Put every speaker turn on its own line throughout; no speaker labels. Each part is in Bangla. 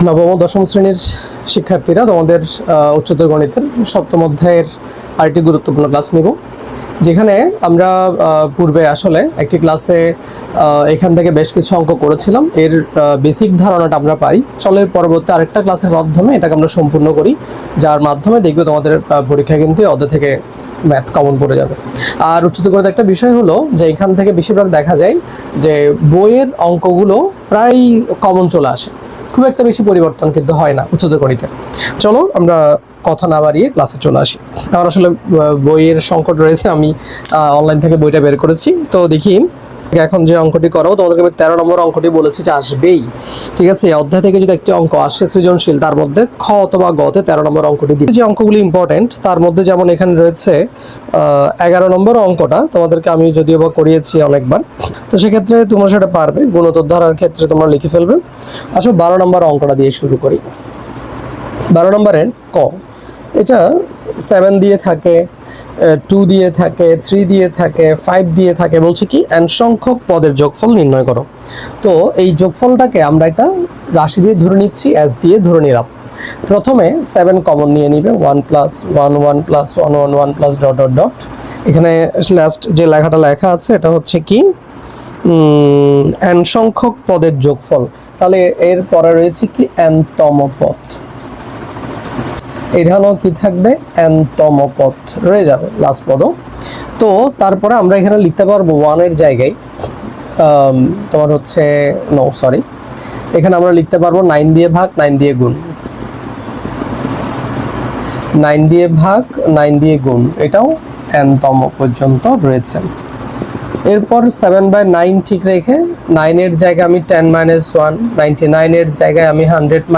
নবম ও দশম শ্রেণীর শিক্ষার্থীরা তোমাদের উচ্চতর গণিতের সপ্তম অধ্যায়ের আরেকটি গুরুত্বপূর্ণ ক্লাস নিব, যেখানে আমরা পূর্বে আসলে একটি ক্লাসে এখান থেকে বেশ কিছু অঙ্ক করেছিলাম। এর বেসিক ধারণাটা আমরা পাই। চলের পরবর্তী আরেকটা ক্লাসের মাধ্যমে এটাকে আমরা সম্পূর্ণ করি, যার মাধ্যমে দেখবে তোমাদের পরীক্ষায় কিন্তু অধ্যায় থেকে ম্যাথ কমন পড়ে যাবে। আর উচ্চতর গণিতের একটা বিষয় হলো যে এখান থেকে বেশিরভাগ দেখা যায় যে বইয়ের অঙ্কগুলো প্রায় কমন চলে আসে, খুব একটা বেশি পরিবর্তন কিন্তু হয় না উচ্চতর গণিতে। চলো আমরা কথা না বাড়িয়ে ক্লাসে চলে আসি। আমার আসলে বইয়ের সংকট রয়েছে, আমি অনলাইন থেকে বইটা বের করেছি। তো দেখি এখন যে অঙ্কটি করো, তোমাদেরকে আমি 13 নম্বর অঙ্কটি বলেছি যে আসবেই, ঠিক আছে। অধ্যায় থেকে যদি একটি অঙ্ক আসে সৃজনশীল, তার মধ্যে খ অথবা গ তে 13 নম্বর অঙ্কটি দিই। যে অঙ্কগুলি ইম্পর্টেন্ট তার মধ্যে যেমন এখানে রয়েছে 11 নম্বর অঙ্কটা, তোমাদেরকে আমি যদিও বা করিয়েছি অনেকবার, তো সেক্ষেত্রে তোমরা সেটা পারবে। গুণোত্তর ধারার ক্ষেত্রে তোমরা লিখে ফেলবে। আসো 12 নম্বর অঙ্কটা দিয়ে শুরু করি। 12 নম্বরের ক, এটা 7 দিয়ে থাকে, 2 দিয়ে থাকে, 3 দিয়ে থাকে, 5 দিয়ে থাকে। বলছে কি n সংখ্যক পদের যোগফল নির্ণয় করো। তো এই যোগফলটাকে আমরা একটা রাশি দিয়ে ধরে নিচ্ছি, s দিয়ে ধরে নিলাম। প্রথমে 7 কমন নিয়ে নিবে, 1 plus 1 1 plus 1 1 1 plus dot dot dot. এখানে লাস্ট যে লেখাটা লেখা আছে এটা হচ্ছে কি n সংখ্যক পদের যোগফল। তাহলে এর পরে রয়েছে কি n তম পদ, এখানেও কি থাকবে n-তম পদ রয়ে যাবে লাস্ট পদও। তো তারপরে আমরা এখানে লিখতে পারবো 1 এর জায়গায় তোমার হচ্ছে এখানে আমরা লিখতে পারবো 9 দিয়ে ভাগ 9 দিয়ে গুণ, 9 দিয়ে ভাগ 9 দিয়ে গুণ, এটাও n-তম পর্যন্ত রয়েছে। এরপর 7/9 ঠিক রেখে 9 এর জায়গায় আমি 10 - 1, 99 এর জায়গায় আমি 100 -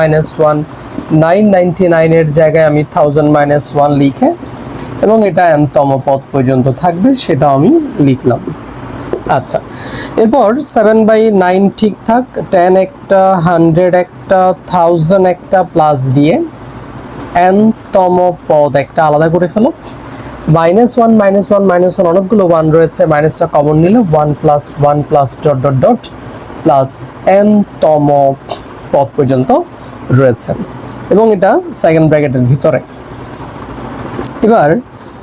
1, 999 এর জায়গায় আমি 1000 - 1 লিখে, এবং এটা n-তম পদ পর্যন্ত থাকবে, সেটা আমি লিখলাম। আচ্ছা, এরপর 7/9 ঠিক থাক, 10 একটা, 100 একটা, 1000 একটা প্লাস দিয়ে n-তম পদ একটা আলাদা করে ফেলো। -1 -1 -1 অনেকগুলো 1 রয়েছে, মাইনাসটা কমন নিলে 1 plus 1 plus dot dot dot plus n-তম পদ পর্যন্ত রয়েছে, এবং এটা সেকেন্ড ব্র্যাকেটের ভিতরে। এবার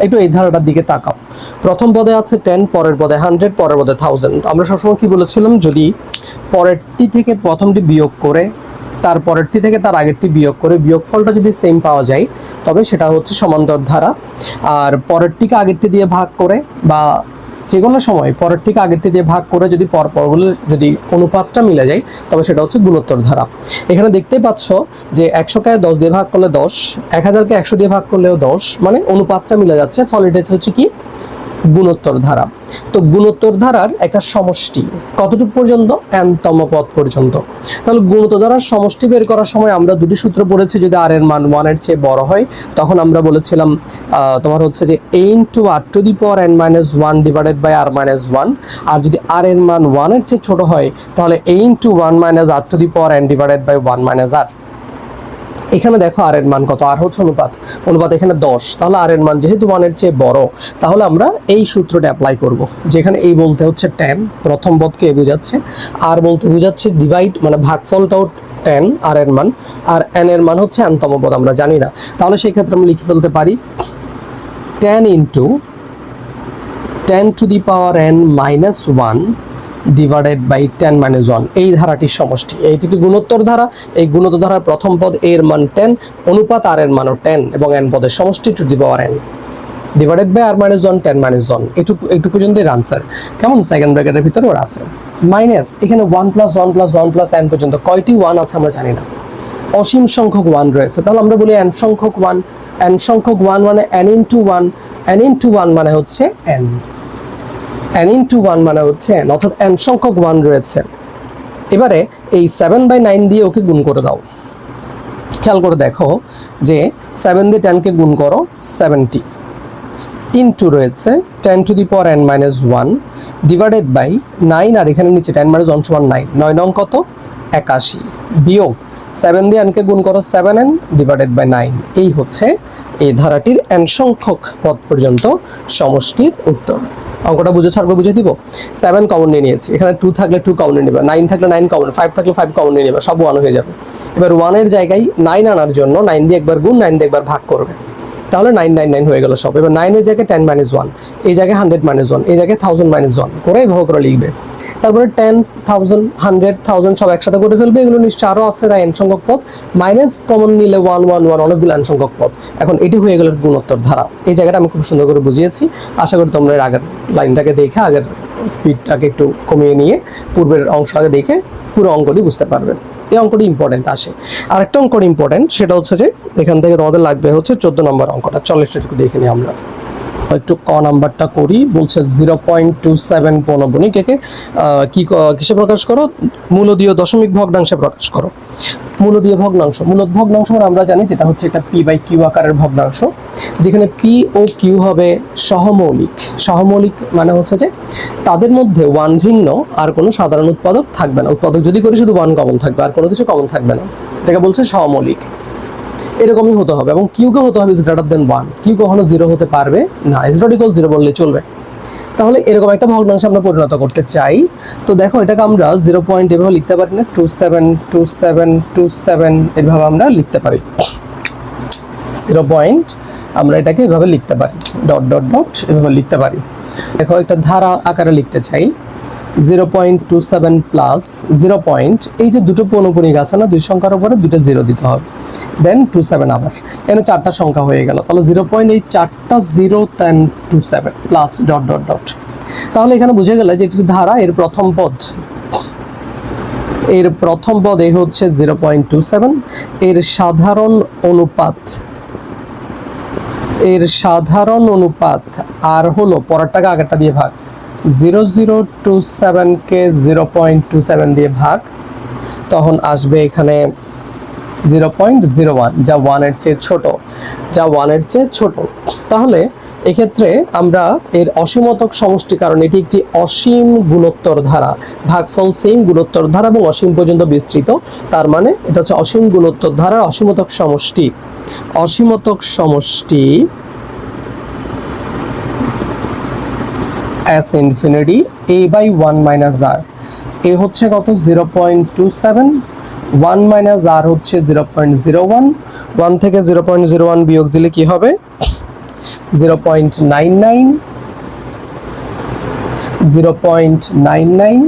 একটু এই ধারাটার দিকে তাকাও। প্রথম পদে আছে 10, পরের পদে 100, পরের পদে 1000। আমরা সবসময় কি বলেছিলাম, যদি পরেরটি থেকে প্রথমটি বিয়োগ করে তার পরেরটি থেকে তার আগেরটি বিয়োগ করে বিয়োগফলটা যদি সেম পাওয়া যায়, তবে সেটা হচ্ছে সমান্তর ধারা। আর পরেরটিকে আগেরটি দিয়ে ভাগ করে, বা যে কোনো সময় পরেরটিকে আগেরটি দিয়ে ভাগ করে যদি পরপরগুলোর যদি অনুপাতটা মিলে যায়, তবে সেটা হচ্ছে গুণোত্তর ধারা। এখানে দেখতেই পাচ্ছ যে 100কে 10 দিয়ে ভাগ করলে 10, 1000কে 100 দিয়ে ভাগ করলেও 10, মানে অনুপাতটা মিলে যাচ্ছে, ফলে এটা হচ্ছে কি গুণোত্তর ধারা। তো গুণোত্তর ধারার একটা সমষ্টি কতটুকু পর্যন্ত, n-তম পদ পর্যন্ত। তাহলে গুণোত্তর ধারার সমষ্টি বের করার সময় আমরা দুটি সূত্র পড়েছি। যদি r এর মান 1 এর চেয়ে বড় হয়, তখন আমরা বলেছিলাম তোমার হচ্ছে যে a × r⁻n - 1 divided by r - 1। আর যদি r এর মান 1 এর চেয়ে ছোট হয়, তাহলে a × 1 - r⁻n divided by 1 - r। এখানে দেখো আর এর মান কত, আর হচ্ছে অনুপাত এখানে 10, তাহলে আর এর মান যেহেতু 1 এর চেয়ে বড়, তাহলে আমরা এই সূত্রটা অ্যাপ্লাই করব। যেখানে এই বলতে হচ্ছে 10, প্রথম পদকে এ বোঝাচ্ছে, আর বলতে বোঝাচ্ছে ডিভাইড, মানে ভাগফলটাও 10 আর এর মান, আর n এর মান হচ্ছে n-তম পদ আমরা জানি না। তাহলে সেই ক্ষেত্রে আমরা লিখে ফেলতে পারি 10 × 10⁻n - 1 ডিভাইডেড বাই 10 - 1। এই ধারাটির সমষ্টি, এইটি একটি গুণোত্তর ধারা। এই গুণোত্তর ধারার প্রথম পদ এর মান 10, অনুপাত আর এর মানও 10, এবং n পদের সমষ্টি n ডিভাইডেড বাই r - 1 10 - 1। এইটুকু পর্যন্ত এর আনসার। কেমন, সেকেন্ড ব্র্যাকেটের ভিতরে ওর আছে মাইনাস, এখানে 1 + 1 + 1 + n পর্যন্ত কয়টি 1 আছে আমরা জানি না, অসীম সংখ্যক 1 রয়েছে। তাহলে আমরা বলি n সংখ্যক 1, n সংখ্যক 1 মানে n × 1, n × 1 মানে হচ্ছে n, n × 1 মানে হচ্ছে n, অর্থাৎ n সংখ্যক 1 রয়েছে। এবারে এই 7/9 দিয়ে ওকে গুণ করে দাও। খেয়াল করে দেখো যে 7 দিয়ে 10কে গুণ করো 70, ইনটু রয়েছে 10⁻n - 1 ডিভাইডেড বাই 9, আর এখানে নিচে 10 - 1 = 9, 9 নং কত 81, বিয়োগ 7 দিয়ে n কে গুণ করো 7n ডিভাইডেড বাই 9। এই হচ্ছে এই ধারাটির n সংখ্যক পদ পর্যন্ত সমষ্টির উত্তর। অঙ্কটা বুঝে ছাড়বে, বুঝে দিব। 7 কমন নিয়ে নিয়েছি, এখানে 2 থাকলে 2 কমন নিয়ে নেবে, 9 থাকলে 9 কমন, 5 থাকলে 5 কমন নিয়ে নেবে, সব 1 হয়ে যাবে। এবার 1 এর জায়গায় 9 আনার জন্য 9 দিয়ে একবার গুণ, 9 দিয়ে একবার ভাগ করবে, তাহলে 999 হয়ে গেল সব। এবার 9 এর জায়গায় 10 - 1, এই জায়গায় 100 - 1, এই জায়গায় 1000 - 1 করে এভাবে করে লিখবে। তারপরে 10, 1000, 100, 1000 সব একসাথে করে ফেলবে। এগুলো নিশ্চয় আরো আছে না n সংখ্যক পদ, মাইনাস কমন নিলে 1 1 1, অনেকগুলো n সংখ্যক পদ। এখন এটি হয়ে গেল গুণোত্তর ধারা। এই জায়গাটা আমি খুব সুন্দর করে বুঝিয়েছি, আশা করি তোমরা এর আগের লাইনটাকে দেখে, আগের স্পিডটাকে একটু কমিয়ে নিয়ে পূর্বের অংশ আগে দেখে পুরো অঙ্কটি বুঝতে পারবে। এই অঙ্কটি ইম্পর্টেন্ট আসে। আরেকটা অঙ্ক ইম্পর্টেন্ট, সেটা হচ্ছে যে এখান থেকে তোমাদের লাগবে হচ্ছে 14 নম্বর অঙ্কটা। চলো একটু দেখে নিই আমরা। একটু ক নাম্বারটা করি। বলছে 0.27 পৌনঃপুনিককে কিসে প্রকাশ করো? মূলদীয় দশমিক ভগ্নাংশে প্রকাশ করো। মূলদীয় ভগ্নাংশ, মূলত ভগ্নাংশ আমরা জানি যেটা হচ্ছে একটা p/q আকারের ভগ্নাংশ, যেখানে p ও q হবে সহমৌলিক। সহমৌলিক মানে হচ্ছে যে তাদের মধ্যে 1 ভিন্ন আর কোনো সাধারণ উৎপাদক থাকবে না। উৎপাদক যদি করি শুধু 1 কমন থাকবে, আর কোনো কিছু কমন থাকবে না, এটাকে বলছে সহমৌলিক। এরকমই হতে হবে, এবং কিউকে হতে হবে গ্রেটার দেন 1। কিউ কখনো 0 হতে পারবে না, ইজ নট ইকুয়াল 0 বললে চলবে। তাহলে এরকম একটা ভগ্নাংশে আমরা পরিণত করতে চাই। তো দেখো এটাকে আমরা 0 পয়েন্ট এভাবে লিখতে পারি না, 272727 এভাবে আমরা লিখতে পারি। 0 পয়েন্ট আমরা এটাকে এভাবে লিখতে পারি, ডট ডট ডট এভাবে লিখতে পারি। দেখো একটা ধারা আকারে লিখতে চাই, 0.27 প্লাস 0 পয়েন্ট, এই যে দুটো পৌনঃপুনিক আছে না, দুই সংখ্যার উপরে দুটো 0 দিতে হবে, দেন 27 আবার, এখানে 4টা সংখ্যা হয়ে গেল। তাহলে 0 পয়েন্ট, এই 4টা 0, দেন 27 প্লাস ডট ডট ডট। তাহলে এখানে বুঝে গেল যে এটি ধারা, এর প্রথম পদ, এর প্রথম পদ এই হচ্ছে 0.27, এর সাধারণ অনুপাত, এর সাধারণ অনুপাত আর হলো পরেরটাকে আগেরটা দিয়ে ভাগ, 0027 কে 0.27 দিয়ে ভাগ, তখন আসবে এখানে 0.01, যা 1 এর চেয়ে ছোট, যা 1 এর চেয়ে ছোট। তাহলে এক্ষেত্রে আমরা এর অসীমতক সমষ্টি, কারণ এটি একটি অসীম গুণোত্তর ধারা, ভাগফল সেম গুণোত্তর ধারা এবং অসীম পর্যন্ত বিস্তৃত, তার মানে এটা হচ্ছে অসীম গুণোত্তর ধারার অসীমতক সমষ্টি। অসীমতক সমষ্টি s ইনফিনিটি a/1 - r, এ হচ্ছে কত 0.27, 1 - r হচ্ছে 0.01, 1 থেকে 0.01 বিয়োগ দিলে কি হবে 0.99, 0.99,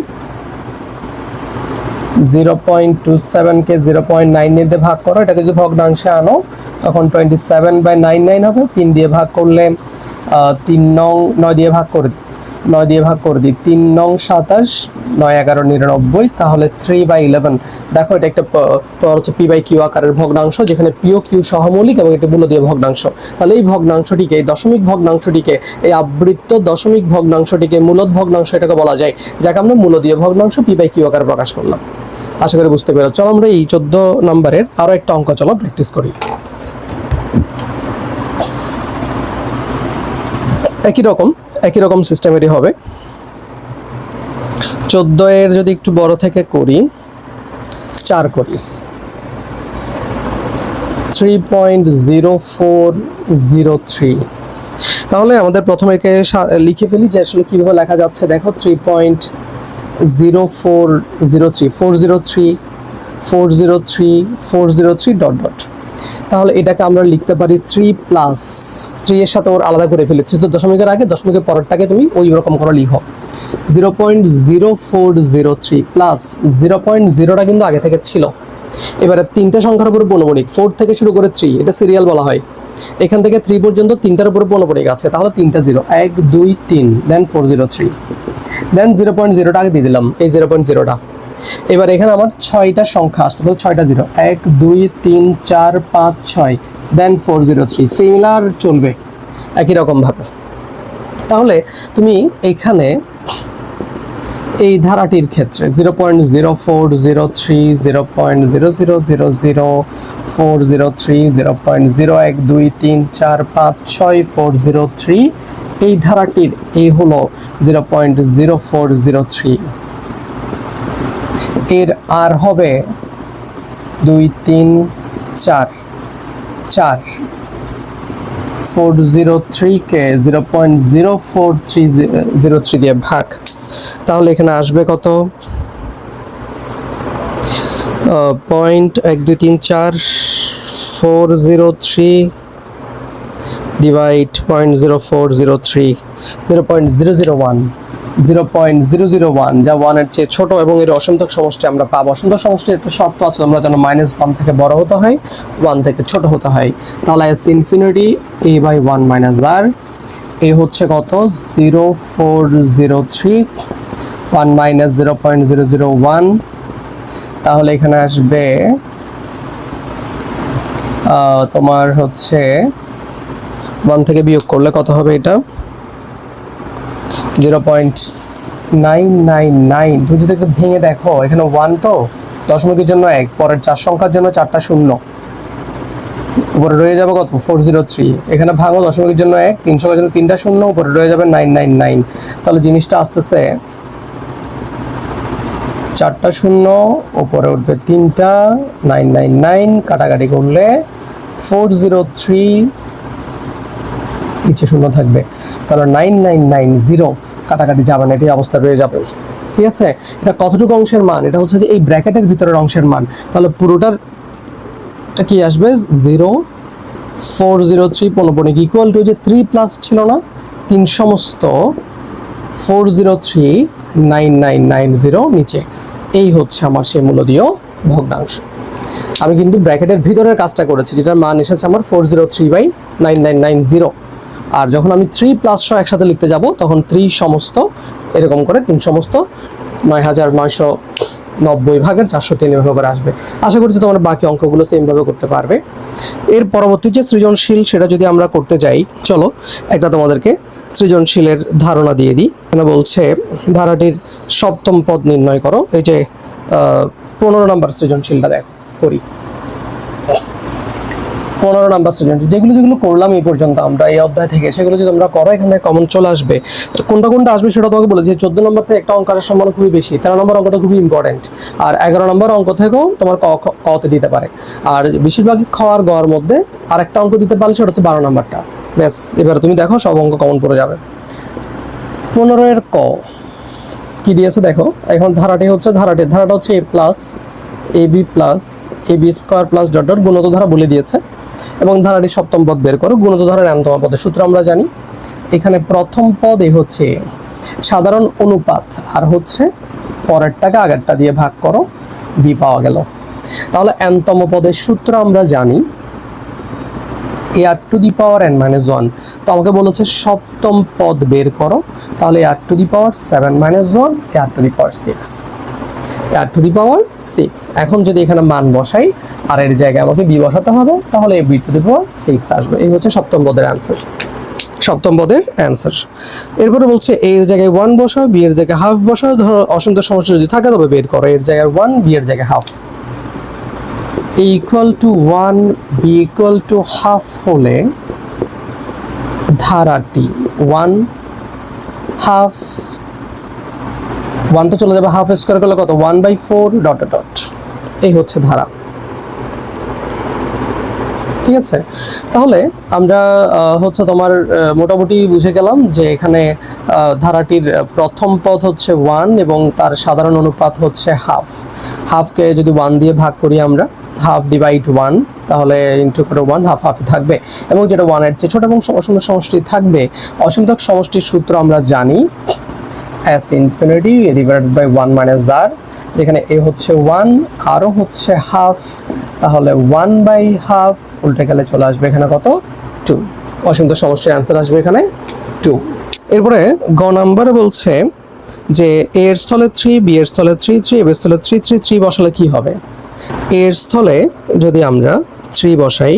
0.27 কে 0.9 দিয়ে ভাগ করো, এটাকে যদি ভগ্নাংশে আনো তখন 27/99 হবে। 3 দিয়ে ভাগ করলে 3 নং 9 দিয়ে ভাগ করে দিই, 9 দিয়ে ভাগ করে দিই, 3 নং 27, 9 11 99, তাহলে 3/11। দেখো এটা একটা তোমার হচ্ছে p/q আকারের ভগ্নাংশ, যেখানে p ও q সহমৌলিক এবং এটি মূলদীয় ভগ্নাংশ। তাহলে এই ভগ্নাংশটিকে, এই দশমিক ভগ্নাংশটিকে, এই আবৃত্ত দশমিক ভগ্নাংশটিকে মূলদ ভগ্নাংশ এটাকে বলা যায়, যাকে আমরা মূলদীয় ভগ্নাংশ p/q আকারে প্রকাশ করলাম। আশা করি বুঝতে পেরেছো। চলো আমরা এই 14 নম্বরের আরো একটা অঙ্ক চলো প্র্যাকটিস করি। একই রকম সিস্টেমেরই হবে। 14 এর যদি একটু বড় থেকে করি, 4 করি, 3.0403। তাহলে আমাদের প্রথমে একে লিখে ফেলি যে আসলে কিভাবে লেখা যাচ্ছে। দেখো 3.0403, 403 ডট ডট। তাহলে এটাকে আমরা লিখতে পারি 3 প্লাস 3 এর সাথে ওর আলাদা করে ফেলি, 3 তো দশমিকের আগে, দশমিকের পরেরটাকে তুমি ওই রকম করে লিখো, 0.0403 প্লাস 0.0টা কিন্তু আগে থেকে ছিল। এবারে 3টে সংখ্যার উপরে পৌনঃপুনিক, 4 থেকে শুরু করে 3, এটা সিরিয়াল বলা হয়। এখান থেকে 3 পর্যন্ত 3টার উপরে পৌনঃপুনিক আছে, তাহলে 3টা 0, 1 2 3, দেন 403, দেন 0.0টা আগে দিয়ে দিলাম, এই 0.0টা। এবার এখানে আমার 6টা সংখ্যা আসতে পারে, 6টা 0, 1 2 3 4 5 6, দেন 403, সিমিলার চলবে একই রকম ভাবে। তাহলে তুমি এখানে এই ধারাটির ক্ষেত্রে 0.0403, 0.0000, 403, 0.01 2 3 4 5 6, 403, এই ধারাটির এই হলো 0.0403। এর আর হবে 2 3 4, 403 কে 0.04303 দিয়ে ভাগ, তাহলে এখানে আসবে কত? 0.1234403 ডিভাইড 0.0403 0.001 0.001, যা 1 এর চেয়ে ছোট এবং এর অসংখ্যক সমষ্টি আমরা পাবো। অসংখ্যক সমষ্টির একটা শর্ত আছে, আমরা যেন -1 থেকে বড় হতে হয়, 1 থেকে ছোট হতে হয়। তাহলে s infinity a by 1 minus r, এ হচ্ছে কত? 0403, 1 মাইনাস 0.001, তাহলে এখানে আসবে তোমার হচ্ছে 1 থেকে বিয়োগ করলে কত হবে? এটা 0.999। তুমি যদি একটু ভেঙে দেখো, এখানে 1 তো দশমিকের জন্য 1, পরের 4 সংখ্যার জন্য 4টা শূন্য, উপরে রয়ে যাবে কত? 403। এখানে ভাঙো, দশমিকের জন্য 1, 3 সংখ্যার জন্য 3টা শূন্য, উপরে রয়ে যাবে 999। তাহলে জিনিসটা আসতেছে 4টা শূন্য, উপরে উঠবে 3টা, 999 কাটাকাটি করলে 403, নিচে শূন্য থাকবে, তাহলে 9990 কাটাকাটি যাবে না, এটাই অবস্থা রয়ে যাবে। ঠিক আছে, এটা কতটুকু অংশের মান? এটা হচ্ছে যে এই ব্র্যাকেটের ভিতরের অংশের মান। তাহলে পুরোটার কি আসবে? 0403 পনপনিক ইকুয়াল টু যে 3 প্লাস ছিল না, 3 সমস্ত 4039990 নিচে, এই হচ্ছে আমার সেই মূলদীয় ভগ্নাংশ। আমি কিন্তু ব্র্যাকেটের ভিতরের কাজটা করেছি, যেটার মান এসেছে আমার 403/9990। আর যখন আমি 3 প্লাস একসাথে লিখতে যাব, তখন 3 সমস্ত এরকম করে 3 সমস্ত 9990 ভাগের 403 এভাবে করে আসবে। আশা করছি তোমরা বাকি অঙ্কগুলো সেমভাবে করতে পারবে। এর পরবর্তী যে সৃজনশীল, সেটা যদি আমরা করতে যাই, চলো একটা তোমাদেরকে সৃজনশীলের ধারণা দিয়ে দিই। এখানে বলছে ধারাটির সপ্তম পদ নির্ণয় করো। এই যে 15 নম্বর সৃজনশীলটা দেখো করি। 15 নম্বর সৃজনশীল যেগুলো করলাম এই পর্যন্ত আমরা এই অধ্যায় থেকে, সেগুলো যদি তোমরা করো এখানে কমন চলে আসবে। তো কোনটা আসবে সেটা তোমাকে বলে, যে 14 নম্বর থেকে একটা অঙ্ক আসার সম্ভাবনা খুবই বেশি, 13 নম্বর অঙ্কটা খুবই ইম্পর্টেন্ট, আর 11 নম্বর অঙ্ক থেকেও তোমার কতে দিতে পারে। আর বেশিরভাগই খ আর গ এর মধ্যে আরেকটা অঙ্ক দিতে পারলে সেটা হচ্ছে 12 নম্বরটা। ব্যাস, এবার তুমি দেখো সব অঙ্ক কমন পড়ে যাবে। 15 এর ক কি দিয়েছে দেখো। এখন ধারাটা হচ্ছে a plus ab plus ab square plus dot dot গুণিত ধারা বলে দিয়েছে, এবং ধারাটি সপ্তম পদ বের করো। গুণিত ধারার n-তম পদের সূত্র আমরা জানি। এখানে প্রথম পদ এ হচ্ছে সাধারণ অনুপাত, আর হচ্ছে পরেরটাকে আগেরটা দিয়ে ভাগ করো, b পাওয়া গেল। তাহলে n-তম পদের সূত্র আমরা জানি a r⁻n-1। তো আমাকে বলেছে সপ্তম পদ বের করো, তাহলে a⁻7-1 a⁻6 a⁻6। এখন যদি এখানে মান বসাই, আর এর জায়গায় আমাকে b বসাতে হবে, তাহলে b⁻6 আসবে। এই হচ্ছে সপ্তম পদের অ্যান্সার। এরপরে বলছে a এর জায়গায় 1 বসাও, b এর জায়গায় হাফ বসাও। ধরো অসংখ্য সমষ্টি যদি থাকে তবে বের করো। এর জায়গায় 1, b এর জায়গায় half. a equal to 1, b equal to half হলে ধারাটি 1 হাফ, 1টা চলে যাবে, হাফ স্কোয়ার করলে কত? 1/4 ডট ডট। এই হচ্ছে ধারা। ঠিক আছে, তাহলে আমরা হচ্ছে তোমার মোটামুটি বুঝে গেলাম যে এখানে ধারাটির প্রথম পদ হচ্ছে 1 এবং তার সাধারণ অনুপাত হচ্ছে হাফ। হাফকে যদি 1 দিয়ে ভাগ করি আমরা, হাফ ডিভাইড 1, তাহলে ইন্টু করে 1, হাফ হাফ থাকবে, এবং যেটা 1 এর চেয়ে ছোট এবং অসীম সমষ্টি থাকবে। অসীমতক সমষ্টির সূত্র আমরা জানি s infinity a divided by 1 minus r, যেখানে a হচ্ছে 1 আরও হচ্ছে হাফ, তাহলে 1/2 উল্টে গেলে চলে আসবে এখানে কত? 2। অসীমতক সমষ্টির অ্যান্সার আসবে এখানে 2। এরপরে গ নাম্বারে বলছে যে a এর স্থলে 3, b এর স্থলে 3 3, b এর স্থলে 3 3 3 বসালে কি হবে? a এর স্থলে যদি আমরা 3 বসাই,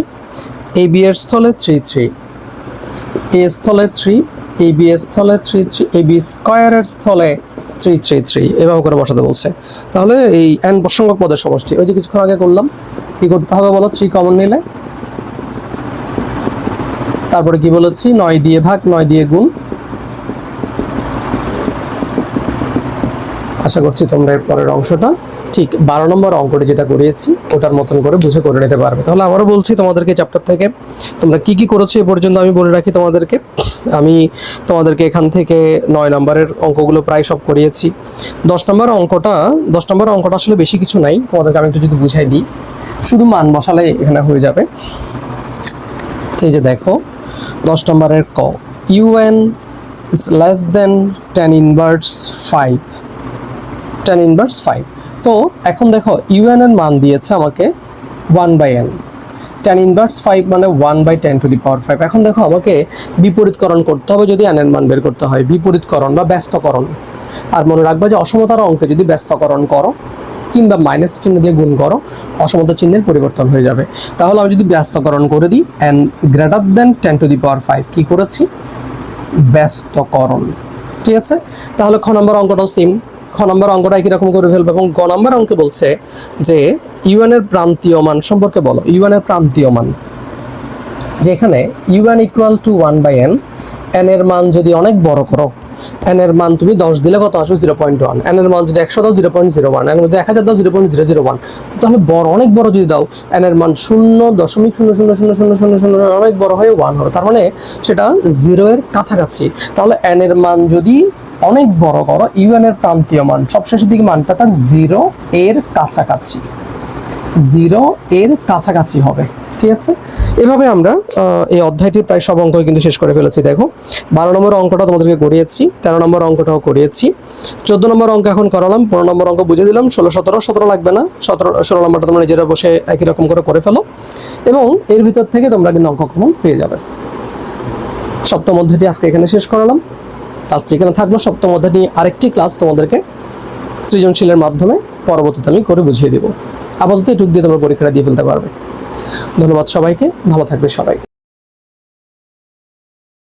ab এর স্থলে 3 3, a স্থলে 3, ab এর স্থলে 3 3, ab স্কয়ারের স্থলে 3 3 3 এভাবে করে বসাতে বলছে। তাহলে এই n সংখ্যক পদের সমষ্টি, ওই যে কিছুক্ষণ আগে করলাম, কি করতে হবে বলো? 3 কমন নিলে, তারপরে কি বলেছি? 9 দিয়ে ভাগ, 9 দিয়ে গুণ। আশা করছি তোমরা এর পরের অংশটা ঠিক 12 নম্বর অঙ্কটি যেটা করিয়েছি ওটার মতন করে বুঝে করে নিতে পারবে। তাহলে আবারও বলছি তোমাদেরকে চ্যাপ্টার থেকে তোমরা কি কি করেছো এ পর্যন্ত আমি বলে রাখি তোমাদেরকে। আমি তোমাদেরকে এখান থেকে 9 নম্বরের অঙ্কগুলো প্রায় সব করিয়েছি। 10 নম্বর অঙ্কটা আসলে বেশি কিছু নাই, তোমাদেরকে আমি একটু যদি বুঝাই দিই, শুধু মান বসালে এখানে হয়ে যাবে। এই যে দেখো 10 নম্বরের ক, un is less than tan inverse 5, tan inverse 5। তো এখন দেখো un এর মান দিয়েছে আমাকে 1/n, tan inverse 5 মানে 1/10⁵। এখন দেখো আমাকে বিপরীতকরণ করতে হবে যদি n এর মান বের করতে হয়, বিপরীতকরণ বা ব্যস্তকরণ। আর মনে রাখবা যে অসমতার অঙ্কে যদি ব্যস্তকরণ করো কিংবা মাইনাস চিহ্ন দিয়ে গুণ করো, অসমতা চিহ্নের পরিবর্তন হয়ে যাবে। তাহলে আমি যদি ব্যস্তকরণ করে দিই n গ্রেটার দেন 10⁵, কি করেছি? ব্যস্তকরণ। ঠিক আছে, তাহলে খ নম্বর অঙ্কটাও সেম, খ নম্বর অঙ্কটা একই রকম করে ফেলবে। এবং গ নম্বর অঙ্কে বলছে যে ইউএন এর প্রান্তীয় মান সম্পর্কে বলো। ইউএন এর প্রান্তীয় মান, যেখানে UN equal to 1/n, n এর মান যদি অনেক বড় করো, n এর মান তুমি 10 দিলে কত আসবে? 0.1। n এর মান যদি 100 দাও 0.01, n এর মধ্যে 1000 দাও 0.001। তাহলে বড়, অনেক বড় যদি দাও, n এর মান 0.0000000 অনেক বড় হয়ে 1 হবে, তার মানে সেটা 0 এর কাছাকাছি। তাহলে n এর মান যদি অনেক বড় করো, ইউএন এর প্রান্তীয় মান সবশেষের দিকে মানটা তার 0 এর কাছাকাছি, 0 এর কাছাকাছি হবে। ঠিক আছে, এভাবে আমরা এই অধ্যায়টির প্রায় সব অঙ্ক কিন্তু শেষ করে ফেলেছি। দেখো 12 নম্বর অঙ্কটা তোমাদেরকে করিয়েছি, 13 নম্বর অঙ্কটাও করিয়েছি, 14 নম্বর অঙ্ক এখন করালাম, 15 নম্বর অঙ্ক বুঝে দিলাম, 16, 17 লাগবে না, 16 নম্বরটা তোমরা নিজেরা বসে একই রকম করে ফেলো এবং এর ভিতর থেকে তোমরা কিন্তু অঙ্ক কমন পেয়ে যাবে। সপ্তম অধ্যায়টি আজকে এখানে শেষ করালাম, আজকে এখানে থাকলো। সপ্তম অধ্যায়টি আরেকটি ক্লাস তোমাদেরকে সৃজনশীলের মাধ্যমে পরবর্তীতে আমি করে বুঝিয়ে দেবো। আপাতত এটুকু দিয়ে তোমরা পরীক্ষাটা দিয়ে ফেলতে পারবে। ধন্যবাদ সবাইকে, ভালো থাকবে সবাই।